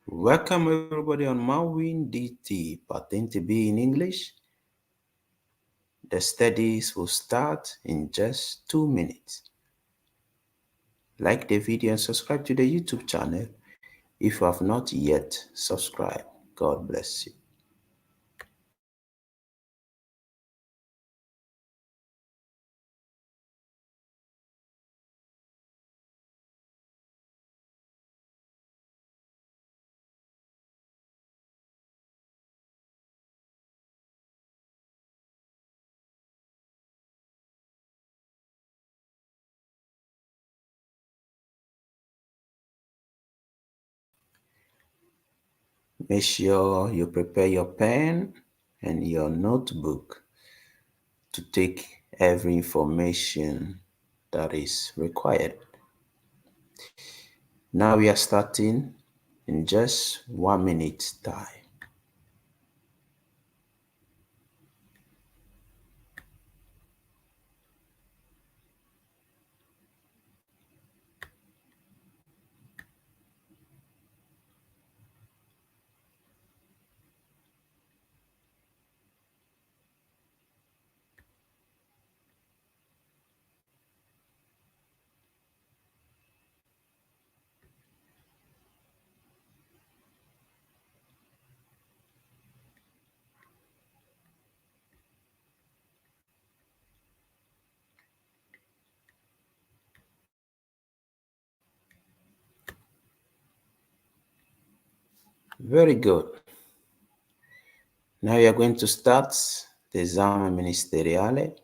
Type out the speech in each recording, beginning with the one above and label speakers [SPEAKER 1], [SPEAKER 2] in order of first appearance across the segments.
[SPEAKER 1] Welcome everybody on Mawin DT Patente B in English. The studies will start in just 2 minutes. Like the video and subscribe to the YouTube channel if you have not yet subscribed. God bless you. Make sure you prepare your pen and your notebook to take every information that is required. Now we are starting in just 1 minute time. Very good. Now we are going to start the ESAME Ministeriale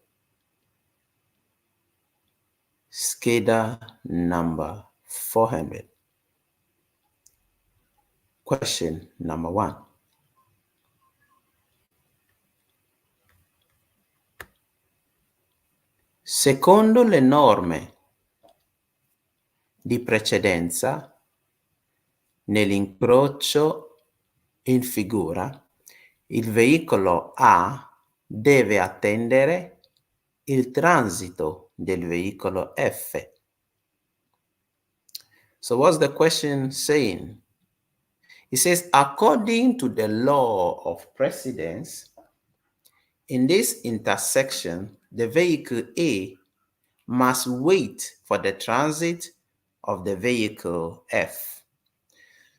[SPEAKER 1] Scheda number 400. Question number 1. Secondo le norme di precedenza, nell'incrocio in figura, il veicolo A deve attendere il transito del veicolo F. So what's the question saying? It says, according to the law of precedence, in this intersection, the vehicle A must wait for the transit of the vehicle F.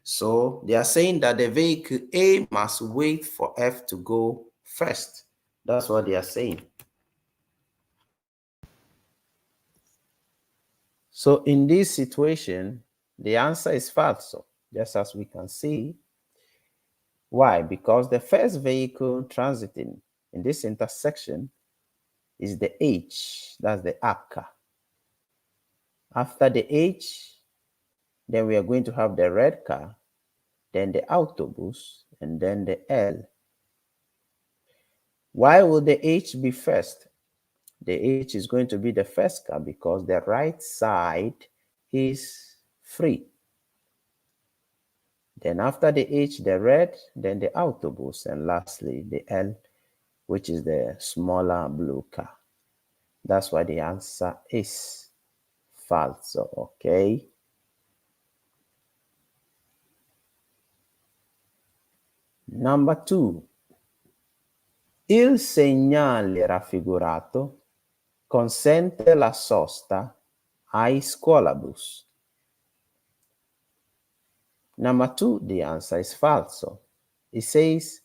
[SPEAKER 1] So they are saying that the vehicle A must wait for F to go first. That's what they are saying. So in this situation, the answer is falso, just as we can see. Why? Because the first vehicle transiting in this intersection is the H, that's the ACA. After the H, then we are going to have the red car, then the autobus, and then the L. Why will the H be first? The H is going to be the first car because the right side is free. Then after the H, the red, then the autobus, and lastly the L, which is the smaller blue car. That's why the answer is falso, okay? Number 2. Il segnale raffigurato consente la sosta ai scuolabus. Number 2, the answer is falso. It says,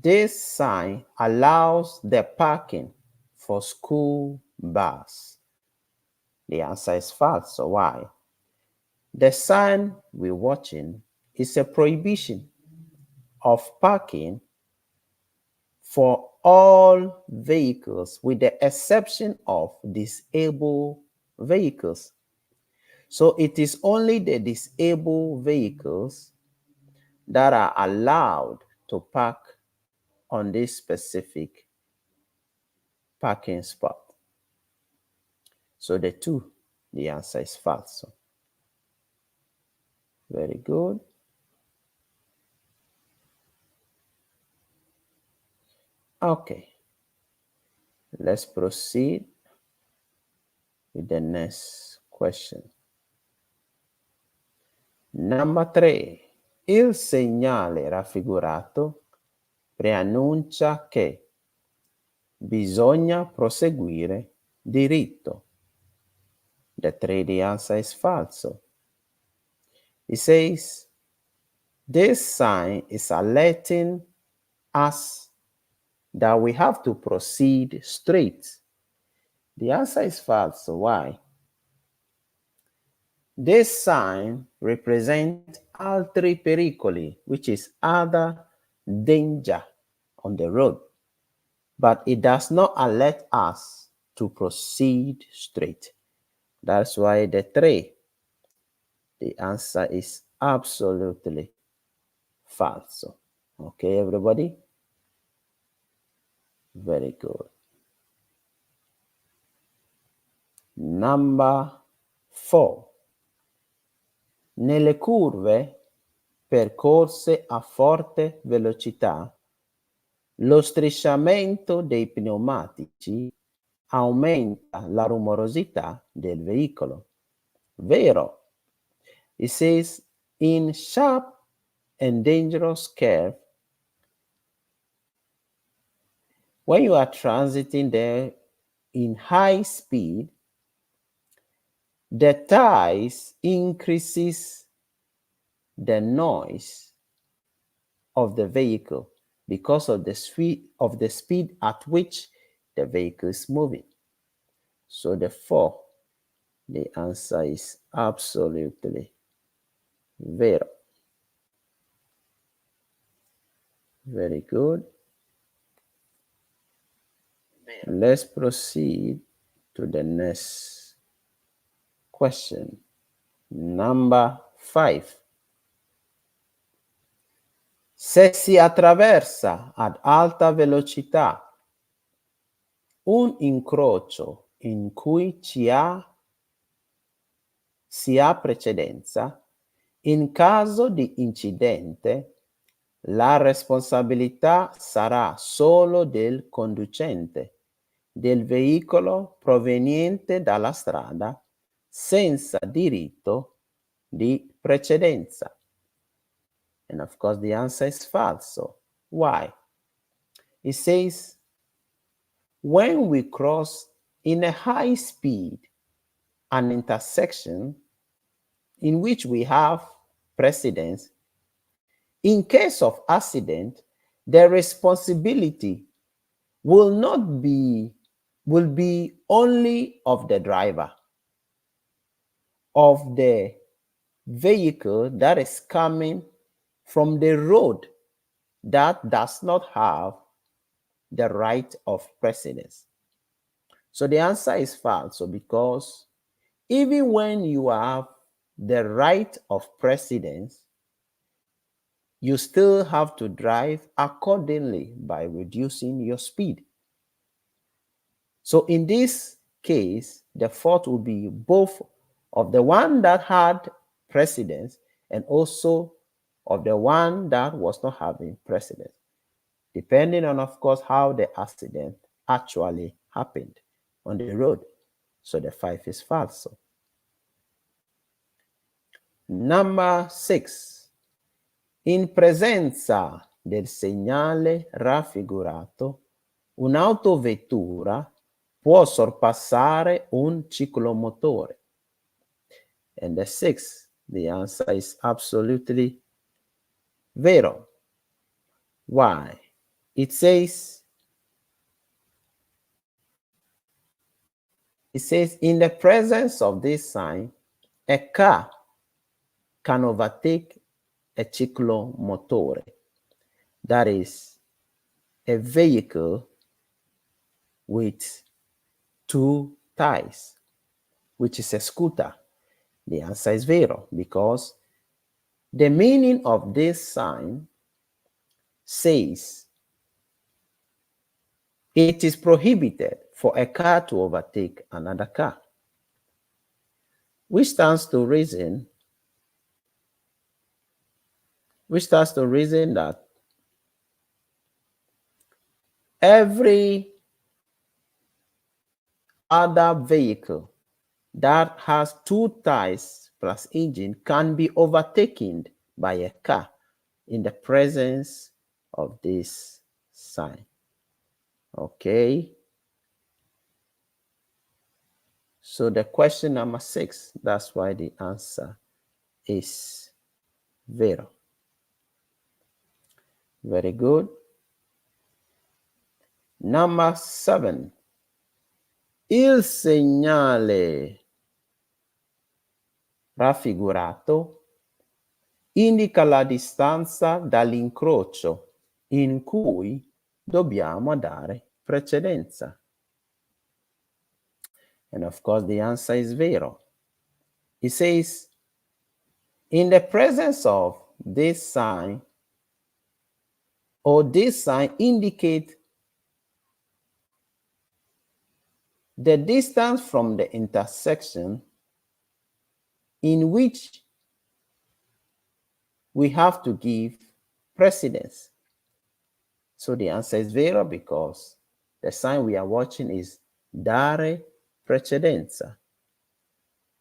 [SPEAKER 1] this sign allows the parking for school bus. The answer is false. So why? The sign we're watching is a prohibition of parking for all vehicles with the exception of disabled vehicles. So it is only the disabled vehicles that are allowed to park on this specific parking spot. So the 2, the answer is false. Very good. Okay, let's proceed with the next question. Number 3. Il segnale raffigurato preannuncia che bisogna proseguire diritto. The 3, the answer is falso. It says, this sign is alerting us that we have to proceed straight. The answer is false. Why? This sign represents altri pericoli, which is other danger on the road, but it does not alert us to proceed straight. That's why the 3, the answer is absolutely false. Okay, everybody? Very good. Number 4. Nelle curve percorse a forte velocità, lo strisciamento dei pneumatici aumenta la rumorosità del veicolo. Vero. It says, in sharp and dangerous curve, when you are transiting there in high speed, the tires increases the noise of the vehicle because of the speed at which the vehicle is moving. So the 4, the answer is absolutely vero. Very good. Let's proceed to the next question. Number 5. Se si attraversa ad alta velocità un incrocio in cui si ha precedenza, in caso di incidente, la responsabilità sarà solo del conducente del veicolo proveniente dalla strada senza diritto di precedenza. And of course, the answer is false. Why? It says, when we cross in a high speed an intersection in which we have precedence, in case of accident, the responsibility will be only of the driver, of the vehicle that is coming from the road that does not have the right of precedence. So the answer is false, because even when you have the right of precedence, you still have to drive accordingly by reducing your speed. So in this case, the fault will be both of the one that had precedence and also of the one that was not having precedence, depending on, of course, how the accident actually happened on the road. So the 5 is false. Number 6. In presenza del segnale raffigurato, un'autovettura può sorpassare un ciclomotore. And the 6, the answer is absolutely vero. Why? It says, in the presence of this sign, a car can overtake a ciclomotore. That is a vehicle with 2 tires, which is a scooter. The answer is vero, because the meaning of this sign says it is prohibited for a car to overtake another car, which stands to reason that every other vehicle that has 2 tires plus engine can be overtaken by a car in the presence of this sign. Okay. So the question number 6, that's why the answer is vero. Very good. Number 7. Il segnale raffigurato indica la distanza dall'incrocio in cui dobbiamo dare precedenza. And of course, the answer is vero. It says, in the presence of this sign, or this sign indicate the distance from the intersection in which we have to give precedence. So the answer is vero because the sign we are watching is dare precedenza.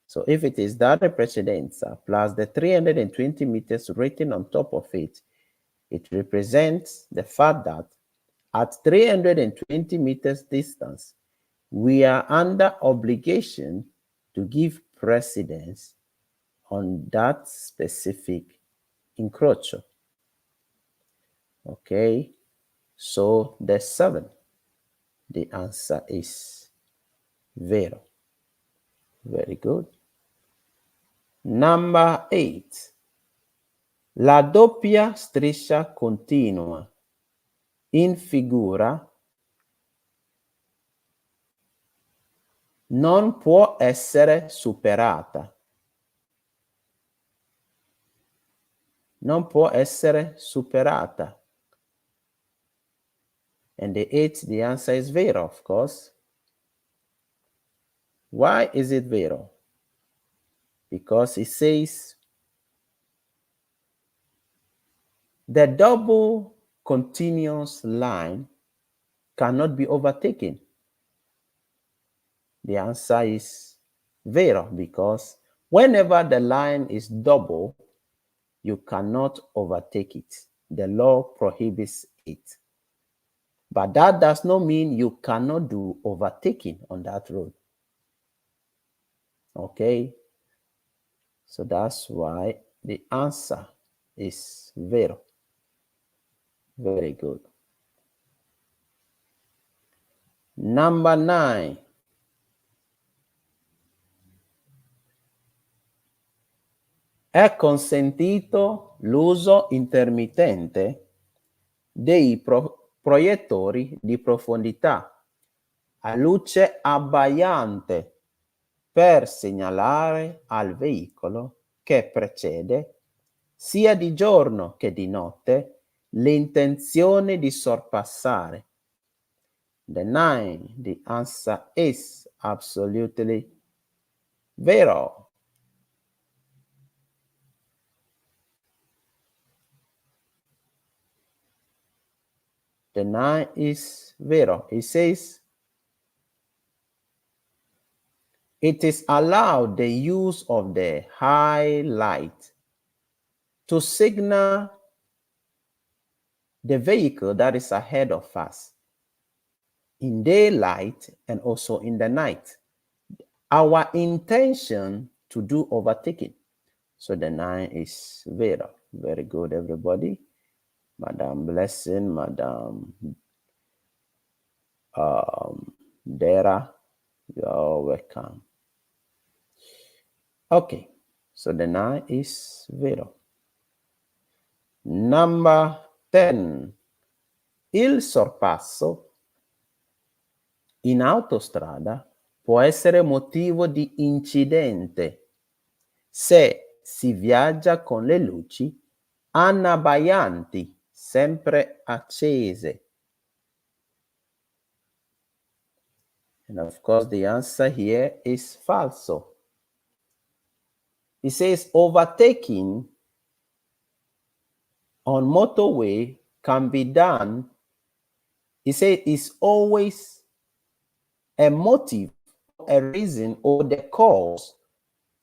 [SPEAKER 1] So if it is dare precedenza plus the 320 meters written on top of it, it represents the fact that at 320 meters distance, we are under obligation to give precedence on that specific incrocio. Okay, so the 7, the answer is vero. Very good. Number 8. La doppia striscia continua in figura non può essere superata. Non può essere superata. And the 8, the answer is vero, of course. Why is it vero? Because it says the double continuous line cannot be overtaken. The answer is vero because whenever the line is double, you cannot overtake it. The law prohibits it. But that does not mean you cannot do overtaking on that road. Okay? So that's why the answer is vero. Very good. Number 9. È consentito l'uso intermittente dei proiettori di profondità a luce abbagliante per segnalare al veicolo che precede, sia di giorno che di notte, l'intenzione di sorpassare. The 9, the answer is absolutely vero. The 9 is vero. It says, it is allowed the use of the high light to signal the vehicle that is ahead of us in daylight and also in the night. Our intention to do overtaking. So the 9 is vero. Very good, everybody. Madam Blessing, Madam Dara, you're welcome. Okay, so the 9 is vero. Number 10. Il sorpasso in autostrada può essere motivo di incidente se si viaggia con le luci annabaianti sempre accese. And of course, the answer here is falso. It says overtaking on motorway can be done. It says it's always a motive, a reason, or the cause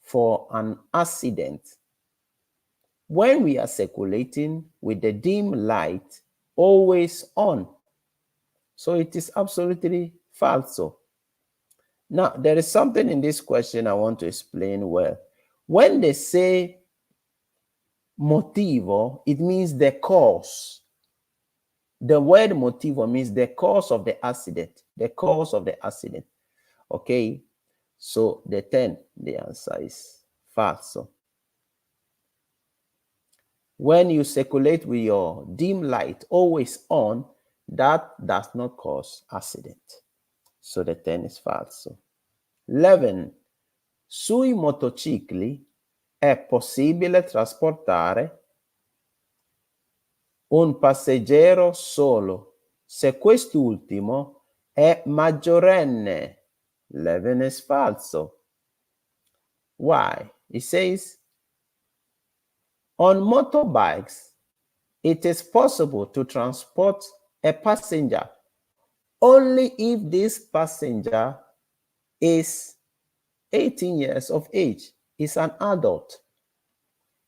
[SPEAKER 1] for an accident when we are circulating with the dim light always on. So it is absolutely falso. Now, there is something in this question I want to explain well. When they say motivo, it means the cause. The word motivo means the cause of the accident. The cause of the accident. Okay? So the 10, the answer is falso. When you circulate with your dim light always on, that does not cause accident. So the 10 is falso. 11. Sui motocicli è possibile trasportare un passeggero solo se quest'ultimo è maggiorenne. 11 is falso. Why? It says, on motorbikes, it is possible to transport a passenger only if this passenger is 18 years of age, is an adult.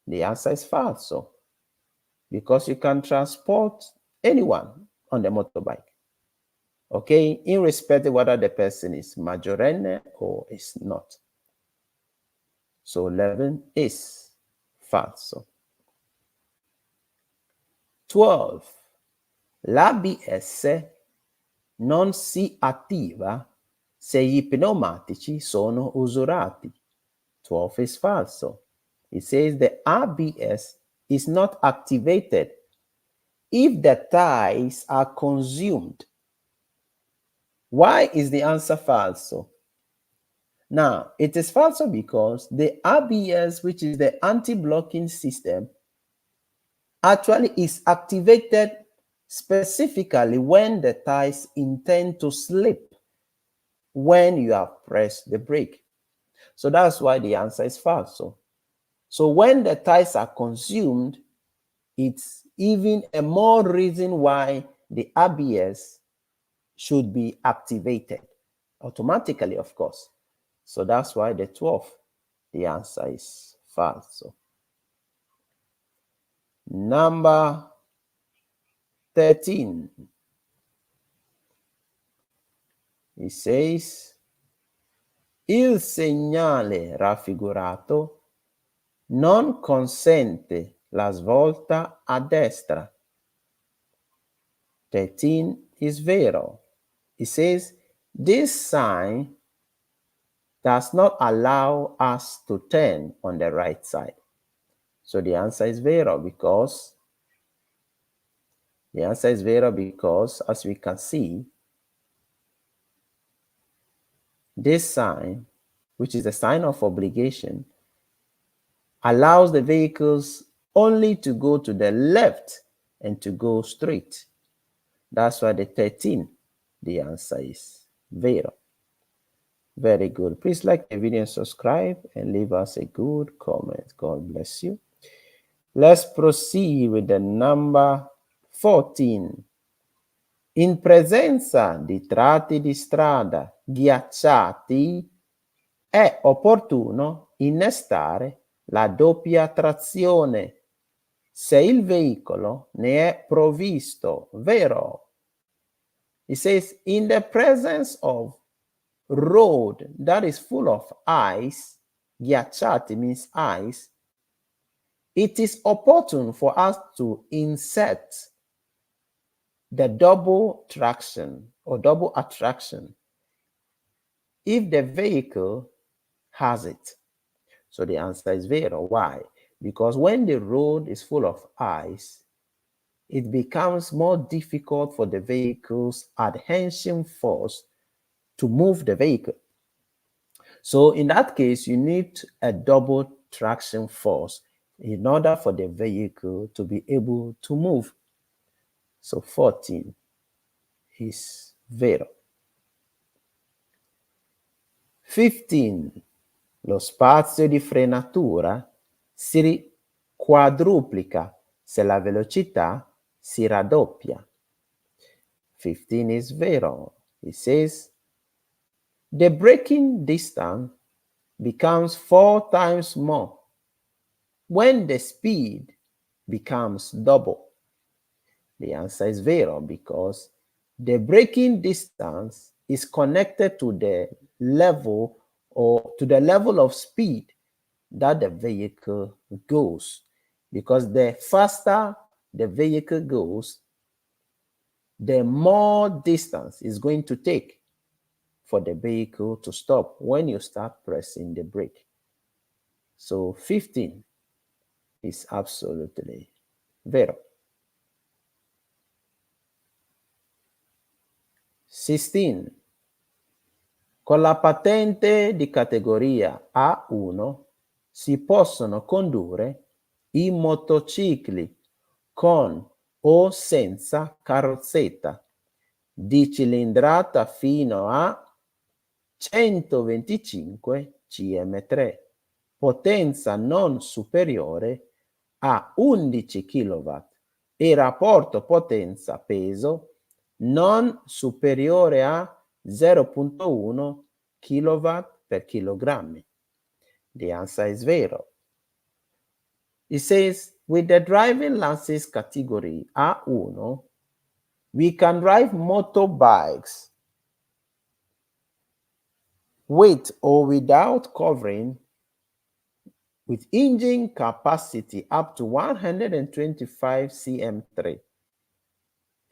[SPEAKER 1] The answer is falso, because you can transport anyone on the motorbike, okay, irrespective whether the person is maggiorenne or is not. So 11 is falso. 12. L'ABS non si attiva se gli pneumatici sono usurati. 12 is falso. It says the ABS is not activated if the tires are consumed. Why is the answer falso? Now, it is falso because the ABS, which is the anti-blocking system, actually is activated specifically when the tires intend to slip when you have pressed the brake. So that's why the answer is falso. So when the tires are consumed, it's even a more reason why the ABS should be activated automatically, of course. So that's why the 12th, the answer is falso. Number 13. It says, il segnale raffigurato non consente la svolta a destra. 13 is vero. It says, this sign does not allow us to turn on the right side. So the answer is vero because as we can see, this sign, which is a sign of obligation, allows the vehicles only to go to the left and to go straight. That's why the 13, the answer is vero. Very good. Please like the video and subscribe and leave us a good comment. God bless you. Let's proceed with the number 14. In presenza di tratti di strada ghiacciati è opportuno innestare la doppia trazione se il veicolo ne è provvisto. Vero. It says, in the presence of road that is full of ice, ghiacciati means ice, it is opportune for us to insert the double traction or double attraction if the vehicle has it. So the answer is vero. Why? Because when the road is full of ice, it becomes more difficult for the vehicle's adhesion force to move the vehicle. So in that case, you need a double traction force in order for the vehicle to be able to move. So 14 is vero. 15. Lo spazio di frenatura si quadruplica se la velocità si raddoppia. 15 is vero. It says, the braking distance becomes 4 times more when the speed becomes double? The answer is vero, because the braking distance is connected to the level of speed that the vehicle goes. Because the faster the vehicle goes, the more distance is going to take for the vehicle to stop when you start pressing the brake. So 15 is absolutely vero. 16. Con la patente di categoria A1 si possono condurre i motocicli con o senza carrozzetta di cilindrata fino a 125 cm3, potenza non superiore a 11 kW e rapporto potenza-peso non superiore a 0.1 kW per chilogrammi. The answer is vero. It says, with the driving license category A1, we can drive motorbikes with or without covering, with engine capacity up to 125 cm3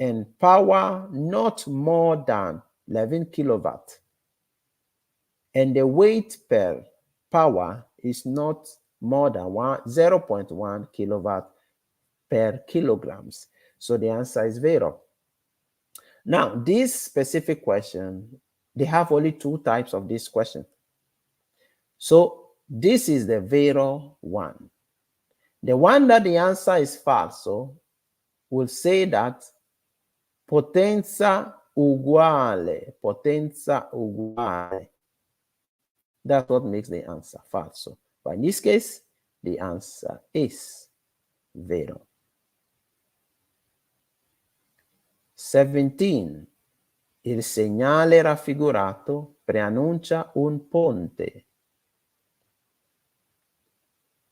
[SPEAKER 1] and power not more than 11 kilowatt, and the weight per power is not more than 0.1 kilowatt per kilograms. So the answer is vero. Now, this specific question, they have only 2 types of this question. So this is the vero one. The one that the answer is falso will say that potenza uguale, potenza uguale. That's what makes the answer falso. But in this case, the answer is vero. 17. Il segnale raffigurato preannuncia un ponte.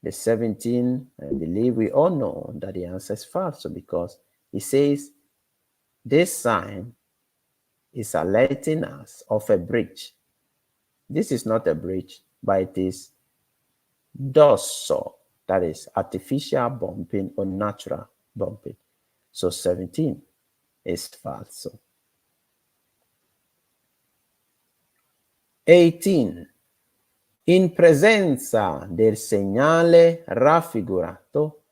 [SPEAKER 1] The 17, I believe we all know that the answer is falso, because it says this sign is alerting us of a bridge. This is not a bridge, but it is dosso, that is artificial bumping or natural bumping. So 17 is falso. 18. In presenza del segnale raffigurato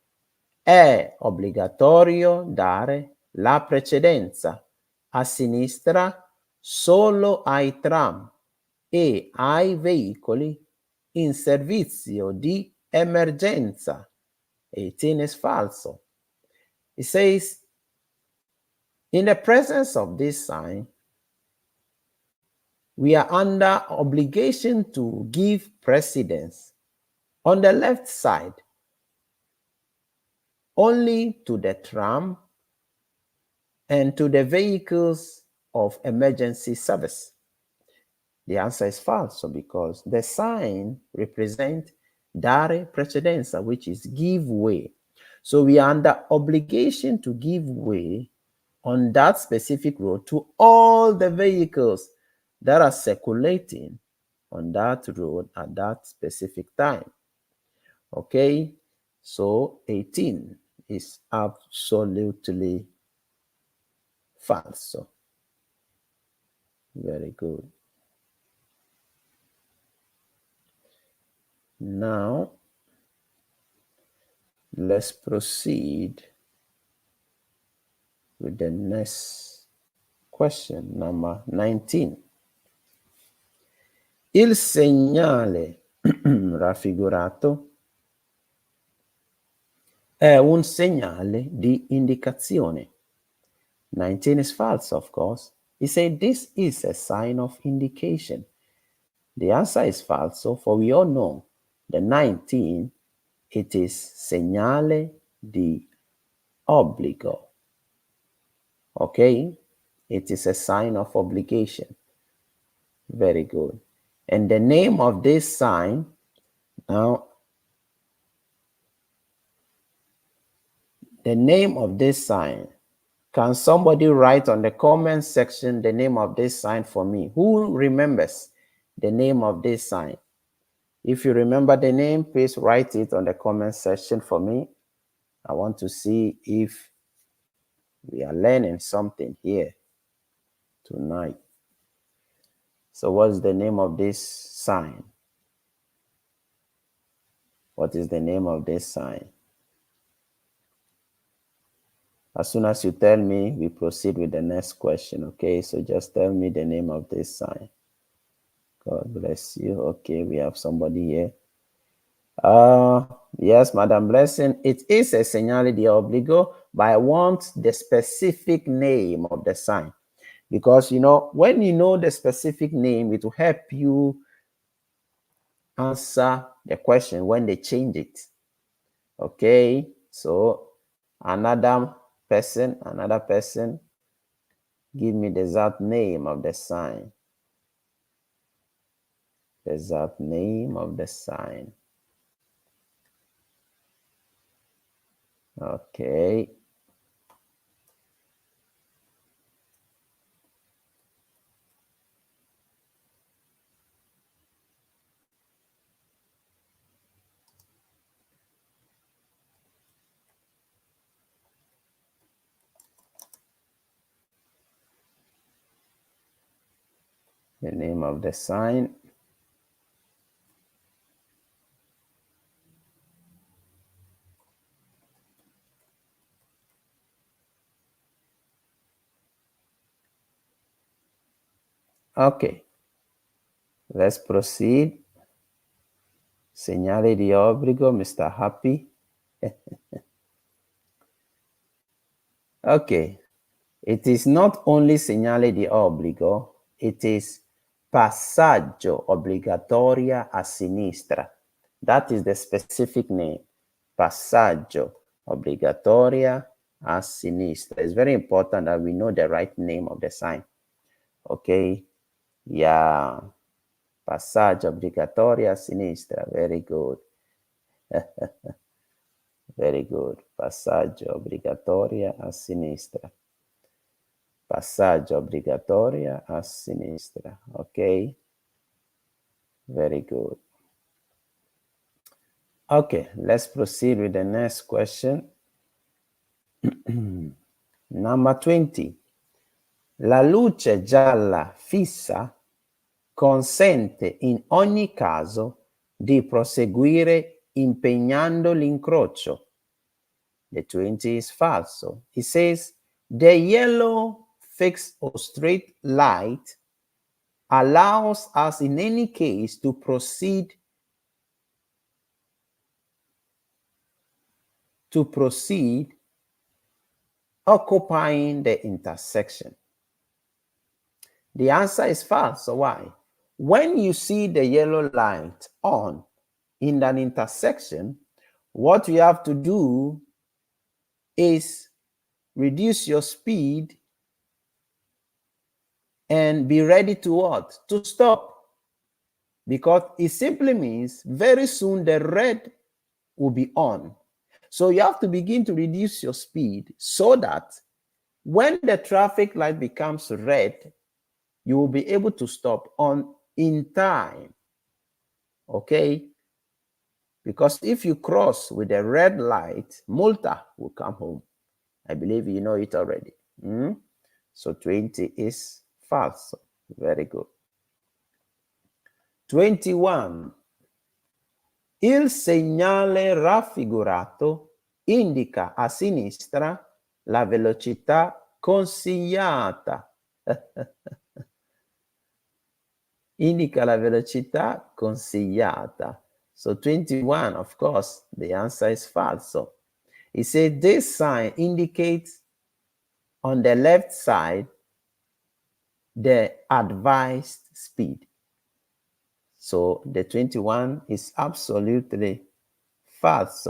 [SPEAKER 1] è obbligatorio dare la precedenza a sinistra solo ai tram e ai veicoli in servizio di emergenza. 18 is falso. It says, in the presence of this sign, we are under obligation to give precedence on the left side only to the tram and to the vehicles of emergency service. The answer is false, because the sign represents dare precedenza, which is give way. So we are under obligation to give way on that specific road to all the vehicles that are circulating on that road at that specific time. Okay, so 18 is absolutely falso. Very good. Now, let's proceed with the next question, number 19. Il segnale raffigurato è un segnale di indicazione. 19 is false, of course. He said this is a sign of indication. The answer is falso, for we all know the 19, it is segnale di obbligo. Okay? It is a sign of obligation. Very good. And the name of this sign, now, the name of this sign, can somebody write on the comment section the name of this sign for me? Who remembers the name of this sign? If you remember the name, please write it on the comment section for me. I want to see if we are learning something here tonight. So what's the name of this sign? What is the name of this sign? As soon as you tell me, we proceed with the next question, okay? So just tell me the name of this sign. God bless you. Okay, we have somebody here. Yes, Madam Blessing, it is a señale de obligo, but I want the specific name of the sign. Because, you know, when you know the specific name, it will help you answer the question when they change it. Okay, so another person, give me the exact name of the sign. The exact name of the sign. Okay. The name of the sign. Okay. Let's proceed. Señale de obligo, Mr. Happy. Okay. It is not only señale de obligo, it is passaggio obbligatoria a sinistra. That is the specific name. Passaggio obbligatoria a sinistra. It's very important that we know the right name of the sign. Okay. Yeah. Passaggio obbligatoria a sinistra. Very good. Very good. Passaggio obbligatoria a sinistra. Passaggio obbligatoria a sinistra. Okay. Very good. Okay, let's proceed with the next question. Number 20. La luce gialla fissa consente in ogni caso di proseguire impegnando l'incrocio. The 20 is falso. It says, the yellow fixed or straight light allows us in any case to proceed occupying the intersection. The answer is false. So why? When you see the yellow light on in an intersection, what you have to do is reduce your speed and be ready to what? To stop. Because it simply means very soon the red will be on. So you have to begin to reduce your speed so that when the traffic light becomes red, you will be able to stop in time. Okay? Because if you cross with a red light, multa will come home. I believe you know it already. So 20 is false. Very good. 21. Il segnale raffigurato indica a sinistra la velocità consigliata. Indica la velocità consigliata. So 21, of course, the answer is false. It says this sign indicates on the left side the advised speed. So the 21 is absolutely false.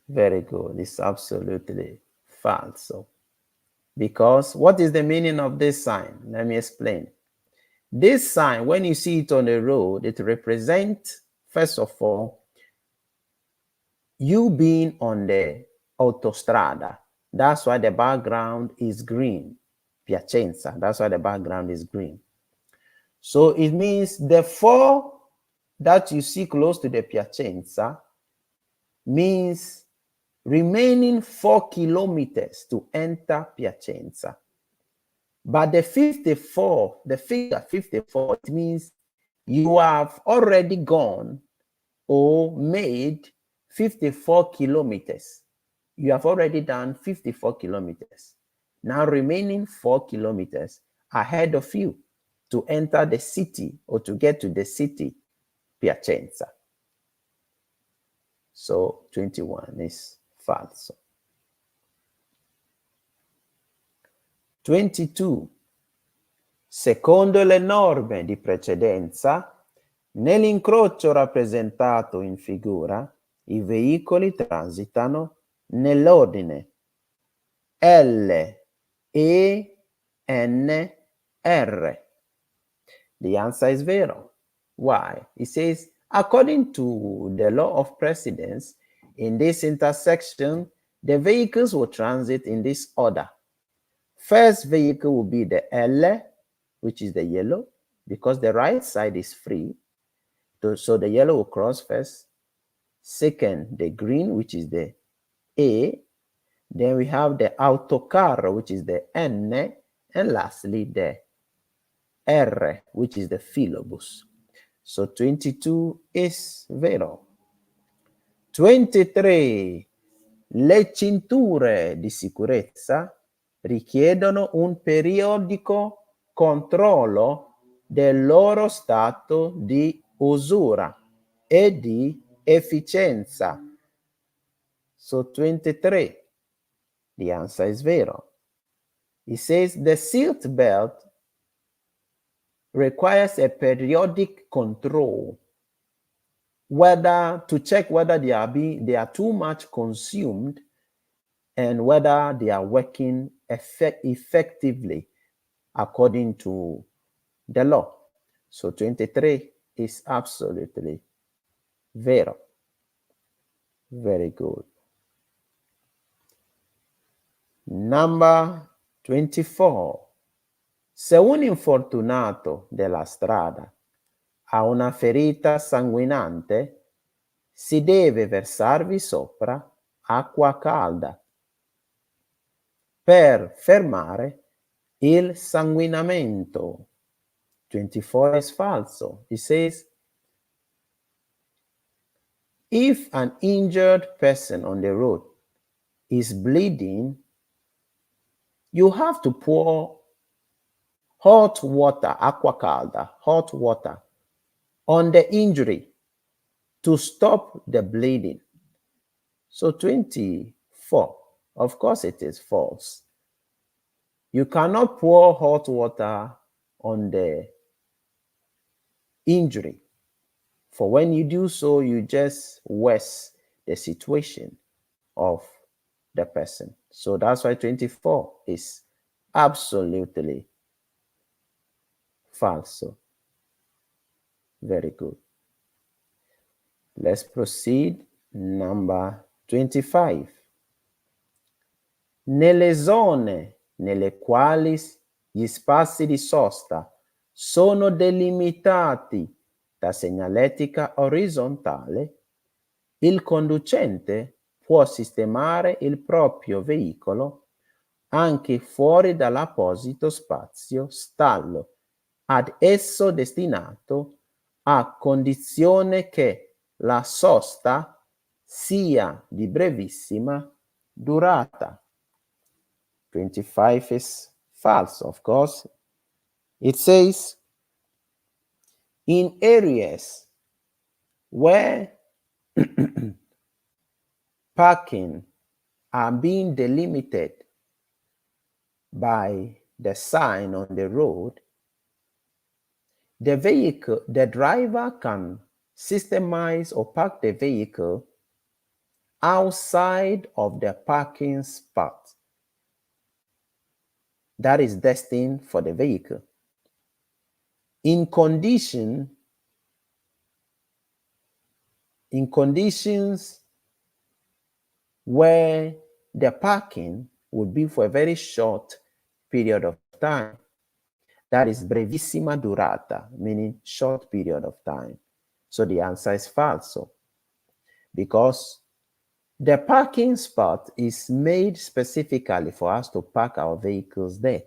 [SPEAKER 1] Very good. It's absolutely false. Because what is the meaning of this sign? Let me explain. This sign, when you see it on the road, it represents, first of all, you being on the autostrada. That's why the background is green. Piacenza. That's why the background is green. So it means the 4 that you see close to the Piacenza means remaining 4 kilometers to enter Piacenza. But the 54, the figure 54, it means you have already gone or made 54 kilometers. You have already done 54 kilometers. Now remaining 4 kilometers ahead of you to enter the city or to get to the city, Piacenza. So 21 is falso. 22. Secondo le norme di precedenza, nell'incrocio rappresentato in figura, i veicoli transitano nell'ordine L, E, N, R. The answer is vero. Why? It says, according to the law of precedence, in this intersection, the vehicles will transit in this order. First vehicle will be the L, which is the yellow, because the right side is free. So the yellow will cross first. Second, the green, which is the A. Then we have the autocar, which is the N. And lastly, the R, which is the filobus. So 22 is vero. 23. Le cinture di sicurezza richiedono un periodico controllo del loro stato di usura e di efficienza. So 23, the answer is vero. It says the seat belt requires a periodic control to check whether they are too much consumed and whether they are working effectively according to the law. So 23 is absolutely vero. Very good. Number 24. Se un infortunato della strada ha una ferita sanguinante, si deve versarvi sopra acqua calda per fermare il sanguinamento. 24 is falso. It says, if an injured person on the road is bleeding, you have to pour hot water, acqua calda, hot water, on the injury to stop the bleeding. So 24, of course it is false. You cannot pour hot water on the injury. For when you do so, you just worsen the situation of the person. So that's why 24 is absolutely falso. Very good. Let's proceed. Number 25. Nelle zone nelle quali gli spazi di sosta sono delimitati da segnaletica orizzontale, il conducente può sistemare il proprio veicolo anche fuori dall'apposito spazio stallo ad esso destinato, a condizione che la sosta sia di brevissima durata. 25 is false, of course. It says, in areas where parking are being delimited by the sign on the road, the driver can systemize or park the vehicle outside of the parking spot. that is destined for the vehicle. In conditions where the parking would be for a very short period of time, that is brevissima durata, meaning short period of time. So the answer is falso, because the parking spot is made specifically for us to park our vehicles there,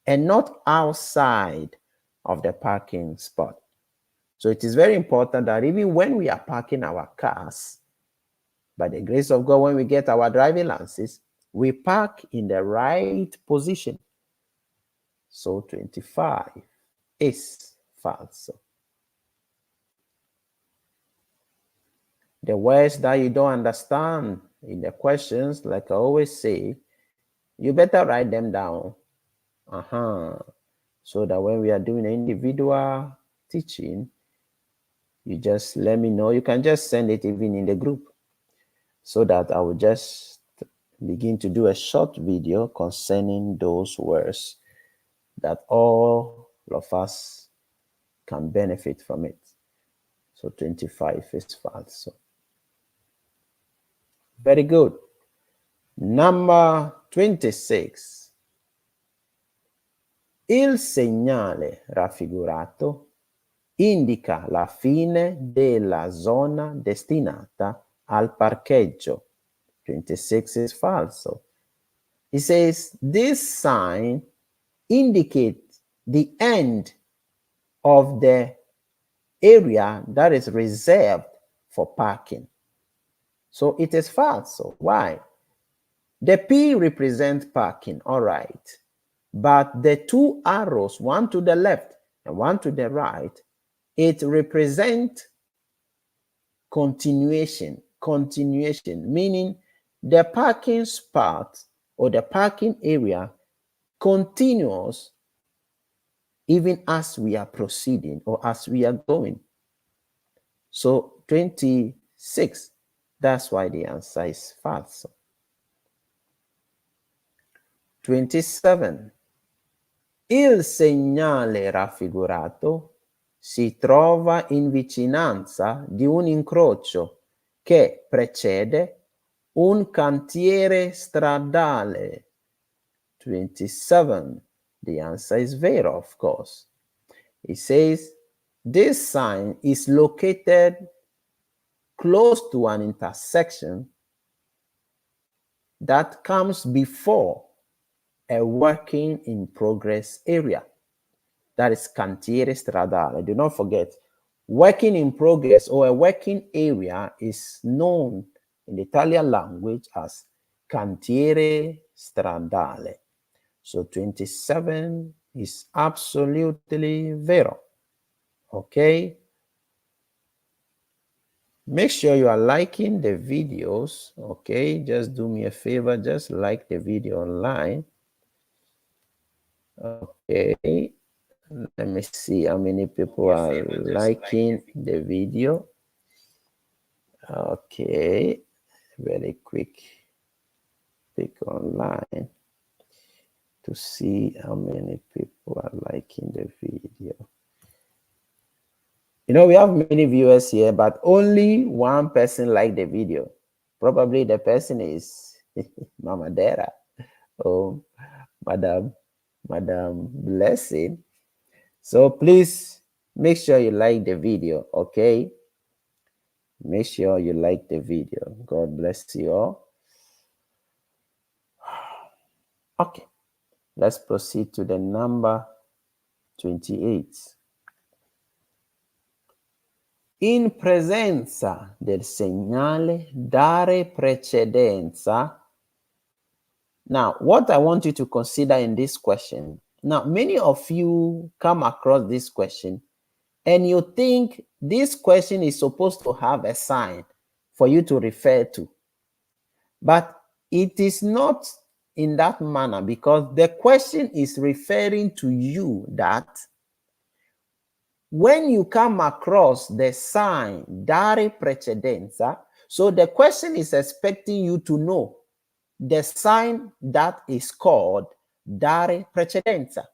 [SPEAKER 1] and not outside of the parking spot. So it is very important that even when we are parking our cars, by the grace of God, when we get our driving licenses, we park in the right position. So 25 is false. The words that you don't understand in the questions, like I always say, you better write them down. So that when we are doing an individual teaching, you just let me know. You can just send it even in the group, so that I will just begin to do a short video concerning those words, that all of us can benefit from it. So 25 is false. Very good. Number 26. Il segnale raffigurato indica la fine della zona destinata al parcheggio. 26 is falso. It says this sign indicates the end of the area that is reserved for parking. So it is false. Why? The P represents parking, all right. But the two arrows, one to the left and one to the right, it represents continuation, meaning the parking spot or the parking area continues even as we are proceeding or as we are going. So 26, that's why the answer is false. 27. Il segnale raffigurato si trova in vicinanza di un incrocio che precede un cantiere stradale. 27. The answer is vero, of course. It says this sign is located close to an intersection that comes before a working in progress area. That is cantiere stradale. Do not forget, working in progress or a working area is known in the Italian language as cantiere stradale. So 27 is absolutely vero. Okay? Make sure you are liking the videos. Okay? Just do me a favor. Just like the video online. Okay. Let me see how many people are liking the video. Okay, very quick pick online to see how many people are liking the video. You know, we have many viewers here, but only one person liked the video. Probably the person is Mama Dera or Madam Blessing. So please make sure you like the video, okay? Make sure you like the video. God bless you all. Okay, let's proceed to the number 28. In presenza del segnale dare precedenza. Now, what I want you to consider in this question. Now, many of you come across this question and you think this question is supposed to have a sign for you to refer to. But it is not in that manner, because the question is referring to you that when you come across the sign dare precedenza, so the question is expecting you to know the sign that is called dare precedenza.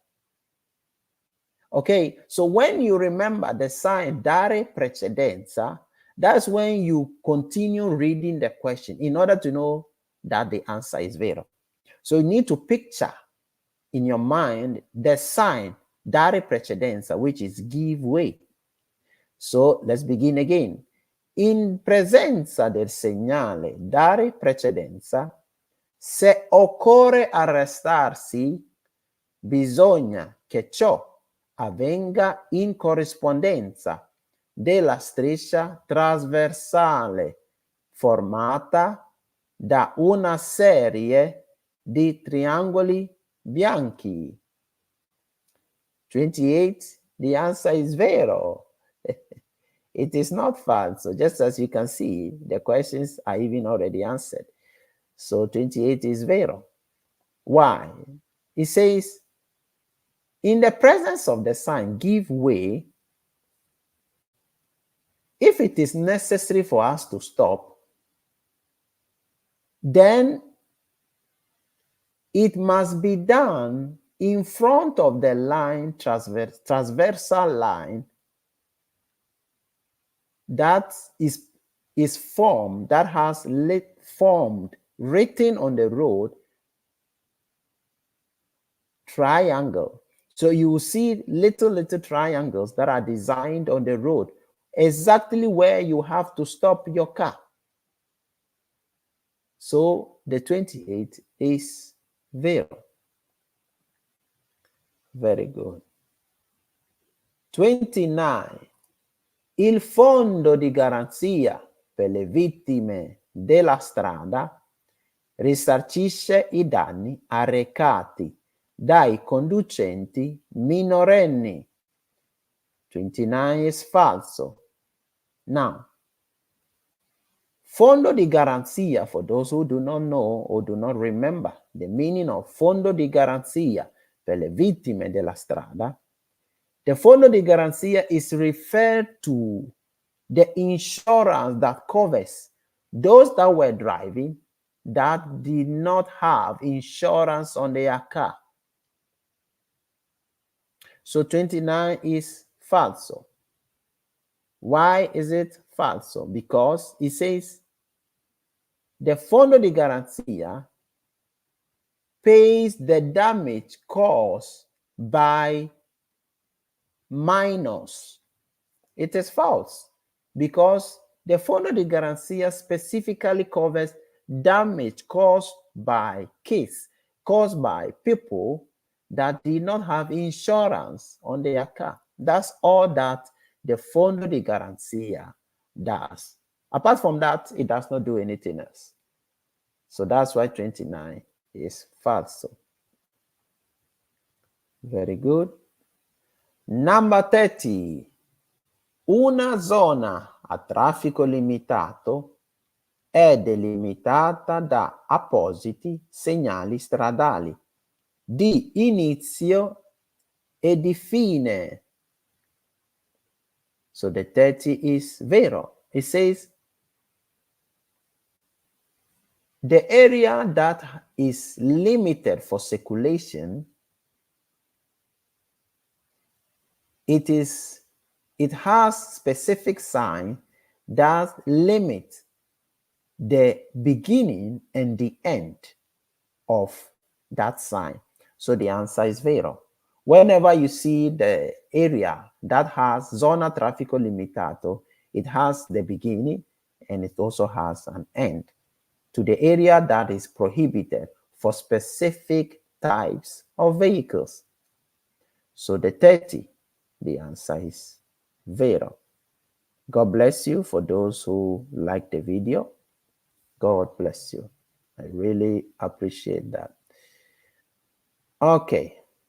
[SPEAKER 1] Okay, so when you remember the sign dare precedenza, that's when you continue reading the question in order to know that the answer is vero. So you need to picture in your mind the sign dare precedenza, which is give way. So let's begin again. In presenza del segnale dare precedenza, se occorre arrestarsi, bisogna che ciò avvenga in corrispondenza della striscia trasversale formata da una serie di triangoli bianchi. 28, the answer is vero. It is not false. So just as you can see, the questions are even already answered. So 28 is vero. Why? It says, in the presence of the sign, give way. If it is necessary for us to stop, then it must be done in front of the line, transversal line, that is formed, that has formed, written on the road, triangle. So you will see little triangles that are designed on the road, exactly where you have to stop your car. So the 28 is vero. Very good. 29. Il fondo di garanzia per le vittime della strada risarcisce i danni arrecati dai conducenti minorenni. 29 is falso. Now, fondo di garanzia, for those who do not know or do not remember the meaning of fondo di garanzia per le vittime della strada, the fondo di garanzia is referred to the insurance that covers those that were driving that did not have insurance on their car. So 29 is falso. Why is it falso? Because it says the fondo di garanzia pays the damage caused by minors. It is false because the fondo di garanzia specifically covers damage caused by kids, caused by people that did not have insurance on their car. That's all that the fondo di garanzia does. Apart from that, it does not do anything else. So that's why 29 is falso. Very good. Number 30. Una zona a traffico limitato è delimitata da appositi segnali stradali di inizio e di fine. So the 30 is vero. It says the area that is limited for circulation, it has specific sign that limit the beginning and the end of that sign. So the answer is vero. Whenever you see the area that has zona traffico limitato, it has the beginning and it also has an end to the area that is prohibited for specific types of vehicles. So the 30, the answer is vero. God bless you for those who like the video. God bless you. I really appreciate that. Okay.